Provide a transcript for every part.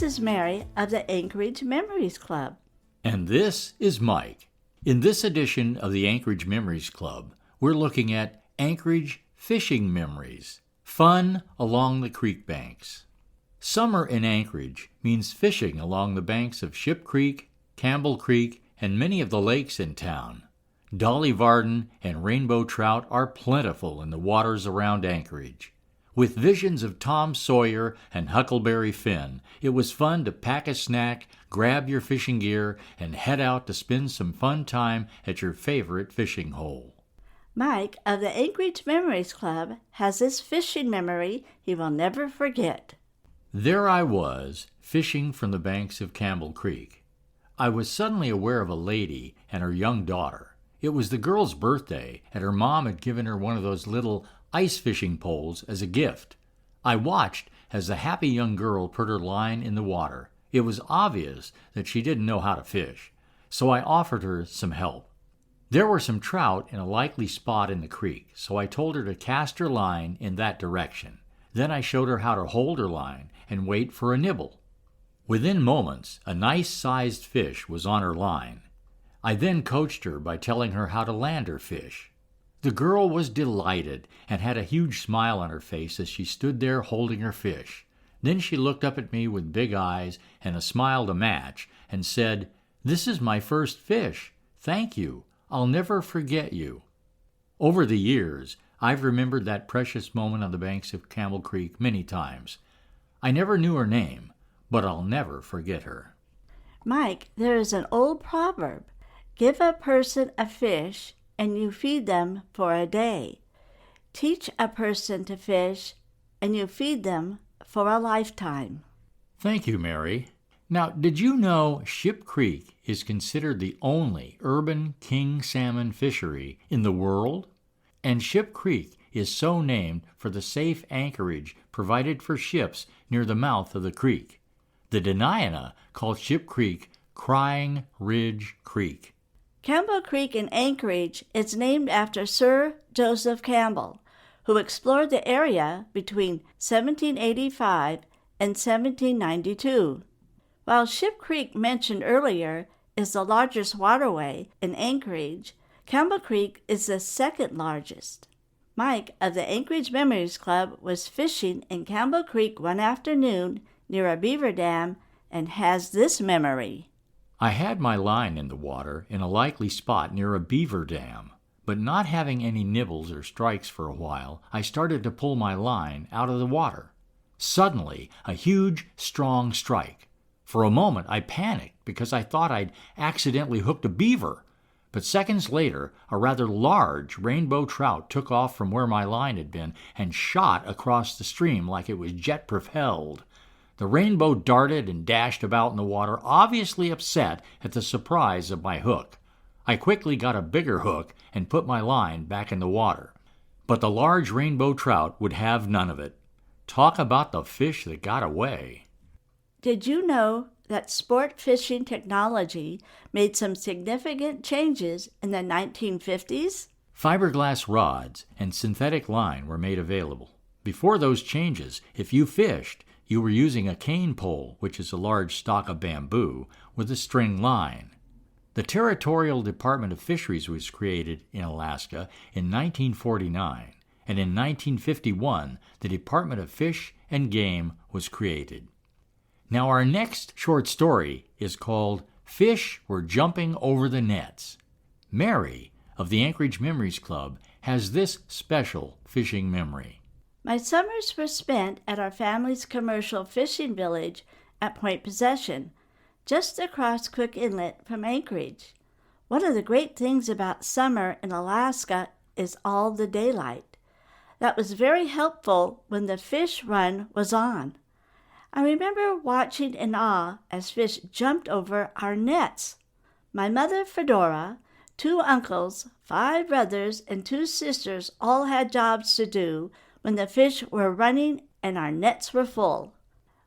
This is Mary of the Anchorage Memories Club. And this is Mike. In this edition of the Anchorage Memories Club, we're looking at Anchorage fishing memories, fun along the creek banks. Summer in Anchorage means fishing along the banks of Ship Creek, Campbell Creek, and many of the lakes in town. Dolly Varden and rainbow trout are plentiful in the waters around Anchorage. With visions of Tom Sawyer and Huckleberry Finn, it was fun to pack a snack, grab your fishing gear, and head out to spend some fun time at your favorite fishing hole. Mike of the Anchorage Memories Club has this fishing memory he will never forget. There I was, fishing from the banks of Campbell Creek. I was suddenly aware of a lady and her young daughter. It was the girl's birthday, and her mom had given her one of those little ice fishing poles as a gift. I watched as the happy young girl put her line in the water. It was obvious that she didn't know how to fish, so I offered her some help. There were some trout in a likely spot in the creek, so I told her to cast her line in that direction. Then I showed her how to hold her line and wait for a nibble. Within moments, a nice-sized fish was on her line. I then coached her by telling her how to land her fish. The girl was delighted and had a huge smile on her face as she stood there holding her fish. Then she looked up at me with big eyes and a smile to match and said, "This is my first fish. Thank you. I'll never forget you." Over the years, I've remembered that precious moment on the banks of Campbell Creek many times. I never knew her name, but I'll never forget her. Mike, there is an old proverb. Give a person a fish, and you feed them for a day. Teach a person to fish, and you feed them for a lifetime. Thank you, Mary. Now, did you know Ship Creek is considered the only urban king salmon fishery in the world? And Ship Creek is so named for the safe anchorage provided for ships near the mouth of the creek. The Dena'ina called Ship Creek Crying Ridge Creek. Campbell Creek in Anchorage is named after Sir Joseph Campbell, who explored the area between 1785 and 1792. While Ship Creek, mentioned earlier, is the largest waterway in Anchorage, Campbell Creek is the second largest. Mike of the Anchorage Memories Club was fishing in Campbell Creek one afternoon near a beaver dam and has this memory. I had my line in the water in a likely spot near a beaver dam, but not having any nibbles or strikes for a while, I started to pull my line out of the water. Suddenly, a huge, strong strike. For a moment, I panicked because I thought I'd accidentally hooked a beaver. But seconds later, a rather large rainbow trout took off from where my line had been and shot across the stream like it was jet-propelled. The rainbow darted and dashed about in the water, obviously upset at the surprise of my hook. I quickly got a bigger hook and put my line back in the water. But the large rainbow trout would have none of it. Talk about the fish that got away. Did you know that sport fishing technology made some significant changes in the 1950s? Fiberglass rods and synthetic line were made available. Before those changes, if you fished, you were using a cane pole, which is a large stalk of bamboo, with a string line. The Territorial Department of Fisheries was created in Alaska in 1949, and in 1951, the Department of Fish and Game was created. Now our next short story is called Fish Were Jumping Over the Nets. Mary of the Anchorage Memories Club has this special fishing memory. My summers were spent at our family's commercial fishing village at Point Possession, just across Cook Inlet from Anchorage. One of the great things about summer in Alaska is all the daylight. That was very helpful when the fish run was on. I remember watching in awe as fish jumped over our nets. My mother, Fedora, 2 uncles, 5 brothers, and 2 sisters all had jobs to do when the fish were running and our nets were full.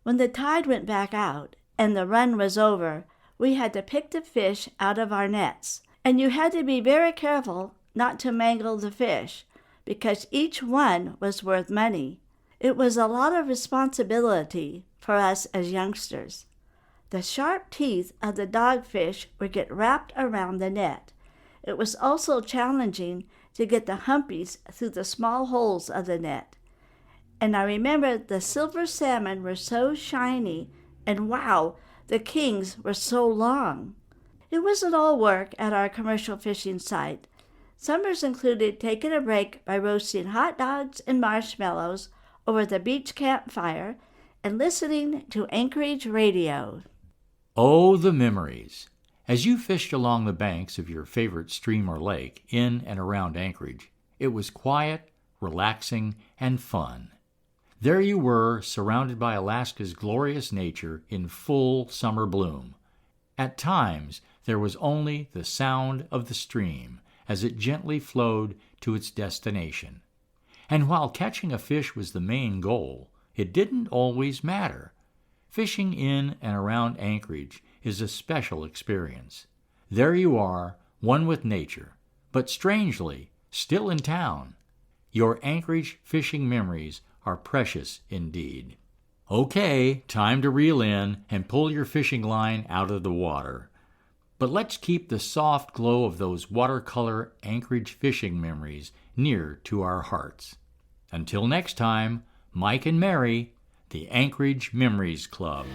When the tide went back out and the run was over, we had to pick the fish out of our nets, and you had to be very careful not to mangle the fish, because each one was worth money. It was a lot of responsibility for us as youngsters. The sharp teeth of the dogfish would get wrapped around the net. It was also challenging to get the humpies through the small holes of the net. And I remember the silver salmon were so shiny, and wow, the kings were so long. It wasn't all work at our commercial fishing site. Summers included taking a break by roasting hot dogs and marshmallows over the beach campfire and listening to Anchorage radio. Oh, the memories! As you fished along the banks of your favorite stream or lake in and around Anchorage, it was quiet, relaxing, and fun. There you were, surrounded by Alaska's glorious nature in full summer bloom. At times, there was only the sound of the stream as it gently flowed to its destination. And while catching a fish was the main goal, it didn't always matter. Fishing in and around Anchorage is a special experience. There you are, one with nature, but strangely, still in town. Your Anchorage fishing memories are precious indeed. Okay, time to reel in and pull your fishing line out of the water. But let's keep the soft glow of those watercolor Anchorage fishing memories near to our hearts. Until next time, Mike and Mary, the Anchorage Memories Club.